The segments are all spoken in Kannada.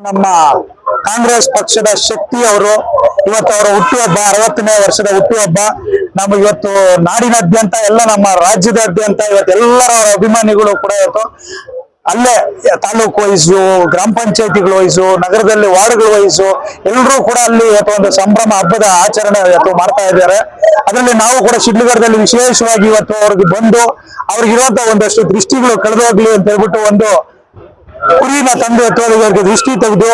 ನಮ್ಮ ಕಾಂಗ್ರೆಸ್ ಪಕ್ಷದ ಶಕ್ತಿ ಅವರು ಇವತ್ತು ಅವರ ಹುಟ್ಟುಹಬ್ಬ 60ನೇ ವರ್ಷದ ಹುಟ್ಟುಹಬ್ಬ. ನಮ್ಮ ಇವತ್ತು ನಾಡಿನಾದ್ಯಂತ ಎಲ್ಲ ನಮ್ಮ ರಾಜ್ಯದಾದ್ಯಂತ ಇವತ್ತು ಎಲ್ಲರ ಅಭಿಮಾನಿಗಳು ಕೂಡ ಇವತ್ತು ಅಲ್ಲೇ ತಾಲೂಕು ವೈಸು, ಗ್ರಾಮ ಪಂಚಾಯತಿಗಳ ವೈಸು, ನಗರದಲ್ಲಿ ವಾರ್ಡ್ಗಳ ವೈಸು ಎಲ್ಲರೂ ಕೂಡ ಅಲ್ಲಿ ಇವತ್ತು ಒಂದು ಸಂಭ್ರಮ ಹಬ್ಬದ ಆಚರಣೆ ಇವತ್ತು ಮಾಡ್ತಾ ಇದ್ದಾರೆ. ಅದರಲ್ಲಿ ನಾವು ಕೂಡ ಶಿಡ್ಲಘಟ್ಟದಲ್ಲಿ ವಿಶೇಷವಾಗಿ ಇವತ್ತು ಅವ್ರಿಗೆ ಬಂದು ಅವ್ರಿಗಿರುವಂತ ಒಂದಷ್ಟು ದೃಷ್ಟಿಗಳು ಕಳೆದೋಗ್ಲಿ ಅಂತ ಹೇಳ್ಬಿಟ್ಟು ಒಂದು ಕುರಿನ ತಂದು ಇವರಿಗೆ ದೃಷ್ಟಿ ತೆಗೆದು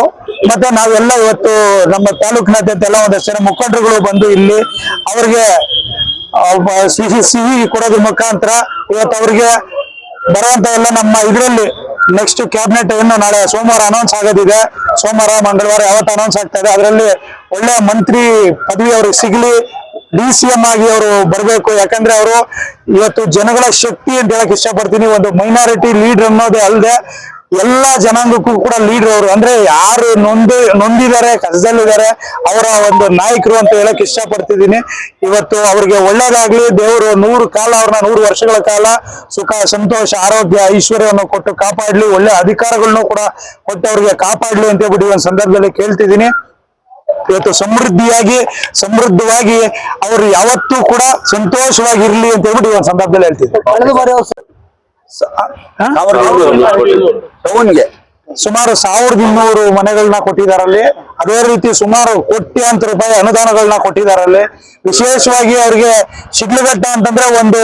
ಮತ್ತೆ ನಾವೆಲ್ಲ ಇವತ್ತು ನಮ್ಮ ತಾಲೂಕಿನಾದ್ಯಂತ ಎಲ್ಲ ಒಂದಷ್ಟು ಜನ ಮುಖಂಡರುಗಳು ಬಂದು ಇಲ್ಲಿ ಅವ್ರಿಗೆ ಸಿಹಿ ಕೊಡೋದ್ರ ಮುಖಾಂತರ ಇವತ್ತು ಅವ್ರಿಗೆ ಬರುವಂತ ಎಲ್ಲ ನಮ್ಮ ಇದರಲ್ಲಿ ನೆಕ್ಸ್ಟ್ ಕ್ಯಾಬಿನೆಟ್ ಏನು ನಾಳೆ ಸೋಮವಾರ ಅನೌನ್ಸ್ ಆಗೋದಿದೆ. ಸೋಮವಾರ ಮಂಗಳವಾರ ಯಾವತ್ತು ಅನೌನ್ಸ್ ಆಗ್ತಾ ಇದೆ ಅದರಲ್ಲಿ ಒಳ್ಳೆ ಮಂತ್ರಿ ಪದವಿ ಅವ್ರಿಗೆ ಸಿಗ್ಲಿ, DCM ಆಗಿ ಅವರು ಬರಬೇಕು. ಯಾಕಂದ್ರೆ ಅವರು ಇವತ್ತು ಜನಗಳ ಶಕ್ತಿ ಅಂತ ಹೇಳಕ್ ಇಷ್ಟಪಡ್ತೀನಿ. ಒಂದು ಮೈನಾರಿಟಿ ಲೀಡರ್ ಅನ್ನೋದೇ ಅಲ್ಲದೆ ಎಲ್ಲಾ ಜನಾಂಗಕ್ಕೂ ಕೂಡ ಲೀಡರ್ ಅವರು. ಅಂದ್ರೆ ಯಾರು ನೊಂದಿದ್ದಾರೆ, ಕಷ್ಟದಲ್ಲಿದ್ದಾರೆ ಅವರ ಒಂದು ನಾಯಕರು ಅಂತ ಹೇಳಕ್ ಇಷ್ಟಪಡ್ತಿದ್ದೀನಿ. ಇವತ್ತು ಅವ್ರಿಗೆ ಒಳ್ಳೇದಾಗ್ಲಿ, ದೇವರು 100 ವರ್ಷಗಳ ಕಾಲ ಸುಖ, ಸಂತೋಷ, ಆರೋಗ್ಯ, ಐಶ್ವರ್ಯವನ್ನು ಕೊಟ್ಟು ಕಾಪಾಡ್ಲಿ, ಒಳ್ಳೆ ಅಧಿಕಾರಗಳನ್ನು ಕೂಡ ಕೊಟ್ಟು ಅವ್ರಿಗೆ ಕಾಪಾಡ್ಲಿ ಅಂತ ಹೇಳ್ಬಿಟ್ಟು ಒಂದು ಸಂದರ್ಭದಲ್ಲಿ ಕೇಳ್ತಿದ್ದೀನಿ. ಇವತ್ತು ಸಮೃದ್ಧವಾಗಿ ಅವರು ಯಾವತ್ತೂ ಕೂಡ ಸಂತೋಷವಾಗಿರ್ಲಿ ಅಂತ ಹೇಳ್ಬಿಟ್ಟು ಒಂದು ಸಂದರ್ಭದಲ್ಲಿ ಹೇಳ್ತಿದ್ದೀನಿ. ಸುಮಾರು 1200 ಮನೆಗಳನ್ನ ಕೊಟ್ಟಿದ್ದಾರಲ್ಲಿ. ಅದೇ ರೀತಿ ಸುಮಾರು ಕೋಟ್ಯಾಂತರ ರೂಪಾಯಿ ಅನುದಾನಗಳನ್ನ ಕೊಟ್ಟಿದ್ದಾರಲ್ಲಿ. ವಿಶೇಷವಾಗಿ ಅವ್ರಿಗೆ ಶಿಡ್ಲಘಟ್ಟ ಅಂತಂದ್ರೆ ಒಂದು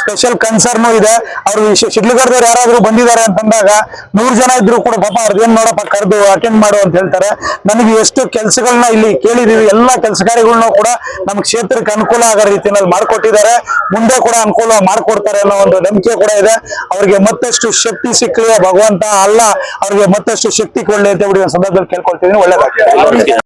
ಸ್ಪೆಷಲ್ ಕನ್ಸರ್ನ್ ಇದೆ. ಅವ್ರು ಶಿಡ್ಲಘಟ್ಟದವ್ರು ಯಾರಾದ್ರೂ ಬಂದಿದ್ದಾರೆ ಅಂತಂದಾಗ 100 ಜನ ಇದ್ರು ಕೂಡ ಪಾಪ ಅವ್ರದ್ದೇನ್ ನೋಡಪ್ಪ ಕರೆದು ಅಟೆಂಡ್ ಮಾಡು ಅಂತ ಹೇಳ್ತಾರೆ. ನನಗೆ ಎಷ್ಟು ಕೆಲಸಗಳನ್ನ ಇಲ್ಲಿ ಕೇಳಿದೀವಿ, ಎಲ್ಲಾ ಕೆಲಸ ಕಾರ್ಯಗಳನ್ನ ಕೂಡ ನಮ್ಮ ಕ್ಷೇತ್ರಕ್ಕೆ ಅನುಕೂಲ ಆಗೋ ರೀತಿಯಲ್ಲಿ ಮಾಡ್ಕೊಟ್ಟಿದ್ದಾರೆ. ಮುಂದೆ ಕೂಡ ಅನುಕೂಲ ಮಾಡ್ಕೊಡ್ತಾರೆ ಅನ್ನೋ ಒಂದು ನಂಬಿಕೆ ಕೂಡ ಇದೆ. ಅವ್ರಿಗೆ ಮತ್ತಷ್ಟು ಶಕ್ತಿ ಸಿಕ್ಕಲಿ ಭಗವಂತ ಅಲ್ಲ, ಅವ್ರಿಗೆ ಮತ್ತಷ್ಟು ಶಕ್ತಿ ಕೊಡ್ಲಿ ಅಂತ ಹೇಳಿ ಸಂದರ್ಭದಲ್ಲಿ ಕೇಳ್ಕೊಳ್ತಿದ್ದೀನಿ. ಒಳ್ಳೇದಾಗ್ತದೆ.